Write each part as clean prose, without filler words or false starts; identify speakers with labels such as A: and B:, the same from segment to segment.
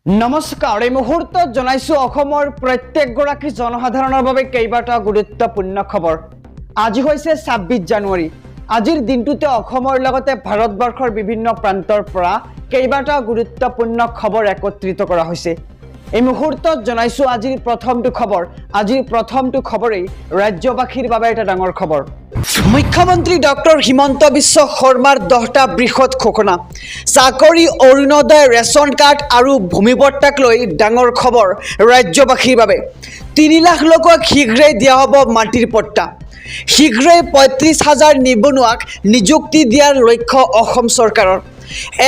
A: নমস্কাৰ এই মুহূৰ্তত জনাইছো অসমৰ প্ৰত্যেকগৰাকী জনসাধাৰণৰ বাবে কেইবাটা গুৰুত্বপূৰ্ণ খবৰ। আজি হৈছে 26 জানুৱাৰী। আজিৰ দিনটোতে অসমৰ লগতে ভাৰতবৰ্ষৰ বিভিন্ন প্ৰান্তৰ পৰা কেইবাটা গুৰুত্বপূৰ্ণ খবৰ একত্ৰিত কৰা হৈছে। এই মুহূৰ্তত জনাইছো আজিৰ প্ৰথমটো খবৰেই ৰাজ্যবাসীৰ বাবে এটা ডাঙৰ খবৰ। মুখ্যমন্ত্ৰী ডক্টৰ হিমন্ত বিশ্ব শৰ্মাৰ 10টা বৃহৎ ঘোষণা। চাকৰি, অৰুণোদয়, ৰেচন কাৰ্ড আৰু ভূমিপট্টাক লৈ ডাঙৰ খবৰ ৰাজ্যবাসীৰ বাবে। 3 লাখ লোকক শীঘ্ৰেই দিয়া হ'ব মাটিৰ পট্টা। শীঘ্ৰেই 35,000 নিবনুৱাক নিযুক্তি দিয়াৰ লক্ষ্য অসম চৰকাৰৰ।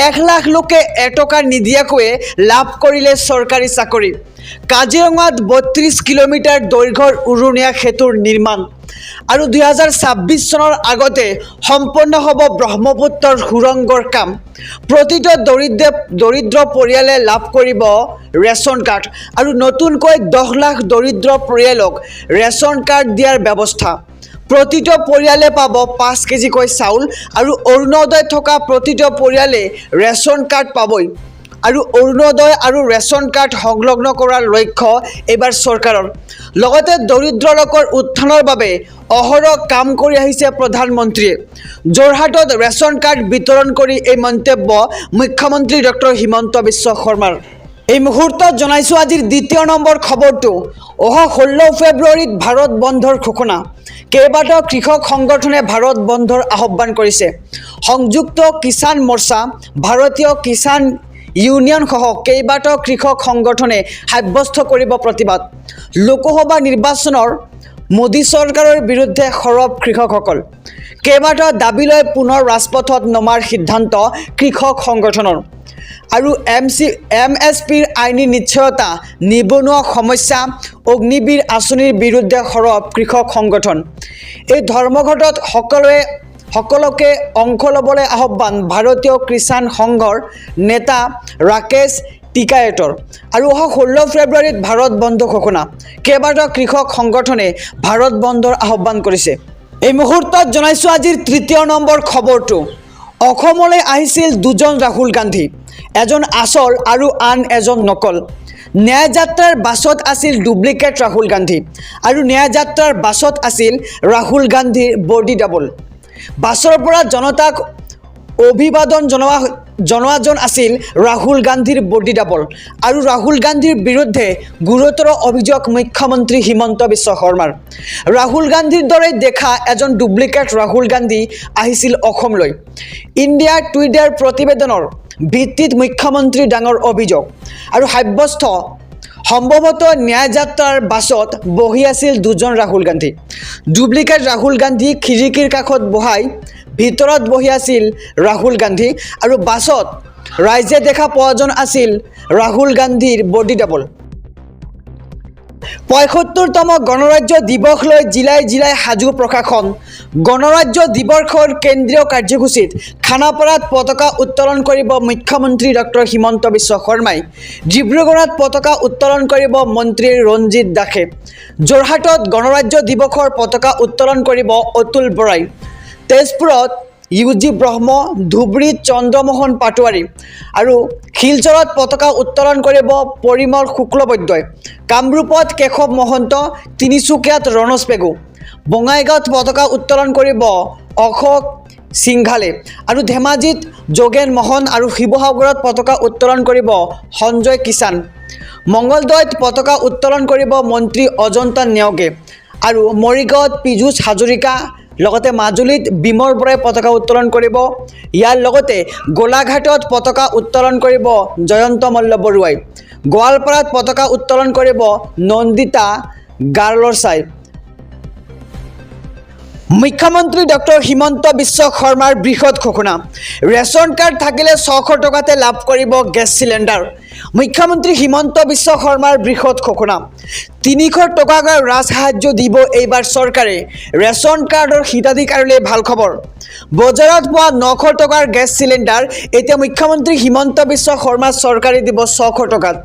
A: 1 লাখ লোকে এটকা নিদিয়াকৈয়ে লাভ কৰিলে চৰকাৰী চাকৰি। কাজিৰঙাত 32 কিলোমিটাৰ দৈৰ্ঘ্যৰ উৰণীয়া সেতুৰ নিৰ্মাণ আৰু 2026 চনৰ আগতে সম্পন্ন হ'ব ব্ৰহ্মপুত্ৰৰ সুৰংগৰ কাম। প্ৰতিটো দৰিদ্ৰ পৰিয়ালে লাভ কৰিব ৰেচন কাৰ্ড আৰু নতুনকৈ 10 লাখ দৰিদ্ৰ পৰিয়ালক ৰেচন কাৰ্ড দিয়াৰ ব্যৱস্থা। প্ৰতিটো পৰিয়ালে পাব 5 কেজিকৈ চাউল আৰু অৰুণোদয় থকা প্ৰতিটো পৰিয়ালে ৰেচন কাৰ্ড পাবই। আৰু অৰুণোদয় আৰু ৰেচন কাৰ্ড সংলগ্ন কৰাৰ লক্ষ্য এইবাৰ চৰকাৰৰ। লগতে দৰিদ্ৰ লোকৰ উত্থানৰ বাবে অহৰহ কাম কৰি আহিছে প্ৰধানমন্ত্ৰীয়ে। যোৰহাটত ৰেচন কাৰ্ড বিতৰণ কৰি এই মন্তব্য মুখ্যমন্ত্ৰী ডক্টৰ হিমন্ত বিশ্ব শৰ্মাৰ। এই মুহূৰ্তত জনাইছো আজিৰ 2 নম্বৰ খবৰটো। অহা 16 ফেব্ৰুৱাৰীত ভাৰত বন্ধৰ ঘোষণা। কেইবাটাও কৃষক সংগঠনে ভাৰত বন্ধৰ আহ্বান কৰিছে। সংযুক্ত কিষাণ মৰ্চা, ভাৰতীয় কিষাণ ইউনিয়ন সহ কেইবাটাও কৃষক সংগঠনে সাব্যস্ত কৰিব প্ৰতিবাদ। লোকসভা নিৰ্বাচনৰ মোদী চৰকাৰৰ বিৰুদ্ধে সৰব কৃষকসকল। কেইবাটাও দাবী লৈ পুনৰ ৰাজপথত নমাৰ সিদ্ধান্ত কৃষক সংগঠনৰ। আৰু MSPৰ আইনী নিশ্চয়তা, নিবনুৱা সমস্যা, অগ্নিবীৰ আঁচনিৰ বিৰুদ্ধে সৰব কৃষক সংগঠন। এই ধৰ্মঘটত সকলোকে অংশ ল'বলৈ আহ্বান ভাৰতীয় কিষাণ সংঘৰ নেতা ৰাকেশ টিকায়েতৰ। আৰু অহা 16 ফেব্ৰুৱাৰীত ভাৰত বন্ধ ঘোষণা। কেইবাটাও কৃষক সংগঠনে ভাৰত বন্ধৰ আহ্বান কৰিছে। এই মুহূৰ্তত জনাইছো আজিৰ 3 নম্বৰ খবৰটো। অসমলৈ আহিছিল 2জন ৰাহুল গান্ধী, এজন আচল আৰু আন এজন নকল। ন্যায় যাত্ৰাৰ বাছত আছিল ডুপ্লিকেট ৰাহুল গান্ধী আৰু ন্যায় যাত্ৰাৰ বাছত আছিল ৰাহুল গান্ধীৰ বডি ডাবল। বাছৰ পৰা জনতাক অভিবাদন জনোৱাজন আছিল ৰাহুল গান্ধীৰ বডি ডাবল। আৰু ৰাহুল গান্ধীৰ বিৰুদ্ধে গুৰুতৰ অভিযোগ মুখ্যমন্ত্ৰী হিমন্ত বিশ্ব শৰ্মাৰ। ৰাহুল গান্ধীৰ দৰে দেখা এজন ডুপ্লিকেট ৰাহুল গান্ধী আহিছিল অসমলৈ। ইণ্ডিয়া টুডেৰ প্ৰতিবেদনৰ ভিত্তিত মুখ্যমন্ত্ৰীৰ ডাঙৰ অভিযোগ আৰু সাব্যস্ত। সম্ভৱতঃ ন্যায় যাত্ৰাৰ বাছত বহি আছিল 2জন ৰাহুল গান্ধী। ডুপ্লিকেট ৰাহুল গান্ধী খিৰিকীৰ কাষত বহাই ভিতৰত বহি আছিল ৰাহুল গান্ধী আৰু বাছত ৰাইজে দেখা পোৱাজন আছিল ৰাহুল গান্ধীৰ বডি ডাবল। ৭৫তম গণৰাজ্য দিৱস লৈ জিলাই জিলাই সাজু প্ৰশাসন। গণৰাজ্য দিৱসৰ কেন্দ্ৰীয় কাৰ্যসূচীত খানাপাৰাত পতাকা উত্তোলন কৰিব মুখ্যমন্ত্ৰী ডক্টৰ হিমন্ত বিশ্ব শৰ্মাই। ডিব্ৰুগড়ত পতাকা উত্তোলন কৰিব মন্ত্ৰী ৰঞ্জিত দাসে। যোৰহাটত গণৰাজ্য দিৱসৰ পতাকা উত্তোলন কৰিব অতুল বৰাই। তেজপুৰত UG ব্ৰহ্ম, ধুবুৰীত চন্দ্ৰমোহন পাটোৱাৰী আৰু শিলচৰত পতাকা উত্তোলন কৰিব পৰিমল শুক্লবৈদ্যই। কামৰূপত কেশৱ মহন্ত, তিনিচুকীয়াত ৰণোজ পেগু, বঙাইগাঁৱত পতাকা উত্তোলন কৰিব অশোক সিংঘালে আৰু ধেমাজিত যোগেন মোহন আৰু শিৱসাগৰত পতাকা উত্তোলন কৰিব সঞ্জয় কিষাণ। মঙলদৈত পতাকা উত্তোলন কৰিব মন্ত্ৰী অজন্তা নেওগে আৰু মৰিগাঁৱত পীযুষ হাজৰিকা। লগতে মাজুলীত বিমৰ বৰাই পতাকা উত্তোলন কৰিব। ইয়াৰ লগতে গোলাঘাটত পতাকা উত্তোলন কৰিব জয়ন্ত মল্ল বৰুৱাই। গোৱালপাৰাত পতাকা উত্তোলন কৰিব নন্দিতা গাৰ্লছাই। মুখ্যমন্ত্ৰী ডক্টৰ হিমন্ত বিশ্ব শৰ্মাৰ বৃহৎ ঘোষণা। ৰেচন কাৰ্ড থাকিলে 600 টকাতে লাভ কৰিব গেছ চিলিণ্ডাৰ। মুখ্যমন্ত্ৰী হিমন্ত বিশ্ব শৰ্মাৰ বৃহৎ ঘোষণা। 300 টকাকৈ ৰাজসাহায্য দিব এইবাৰ চৰকাৰে। ৰেচন কাৰ্ডৰ হিতাধিকাৰীলৈ ভাল খবৰ। বজাৰত পোৱা 900 টকাৰ গেছ চিলিণ্ডাৰ এতিয়া মুখ্যমন্ত্ৰী হিমন্ত বিশ্ব শৰ্মাৰ চৰকাৰে দিব 600 টকাত।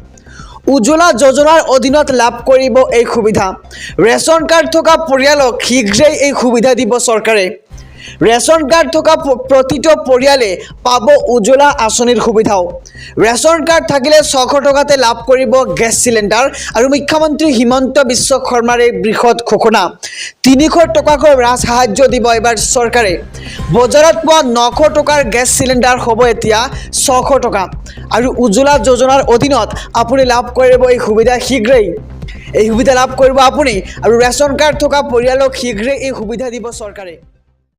A: উজ্জ্বলা যোজনাৰ অধীনত লাভ কৰিব এই সুবিধা। ৰেচন কাৰ্ড থকা পৰিয়ালক শীঘ্ৰেই এই সুবিধা দিব চৰকাৰে। ৰেচন কাৰ্ড থকা প্ৰতিটো পৰিয়ালে পাব উজ্জ্বলা আঁচনিৰ সুবিধাও। ৰেচন কাৰ্ড থাকিলে 600 টকাতে লাভ কৰিব গেছ চিলিণ্ডাৰ আৰু মুখ্যমন্ত্ৰী হিমন্ত বিশ্ব শৰ্মাৰ এই বৃহৎ ঘোষণা। 300 টকাকৈ ৰাজ সাহায্য দিব এবাৰ চৰকাৰে। বজাৰত পোৱা 900 টকাৰ গেছ চিলিণ্ডাৰ হ'ব এতিয়া 600 টকা আৰু উজ্জ্বলা যোজনাৰ অধীনত আপুনি লাভ কৰিব এই সুবিধা শীঘ্ৰেই। এই সুবিধা লাভ কৰিব আপুনি আৰু ৰেচন কাৰ্ড থকা পৰিয়ালক শীঘ্ৰেই এই সুবিধা দিব চৰকাৰে।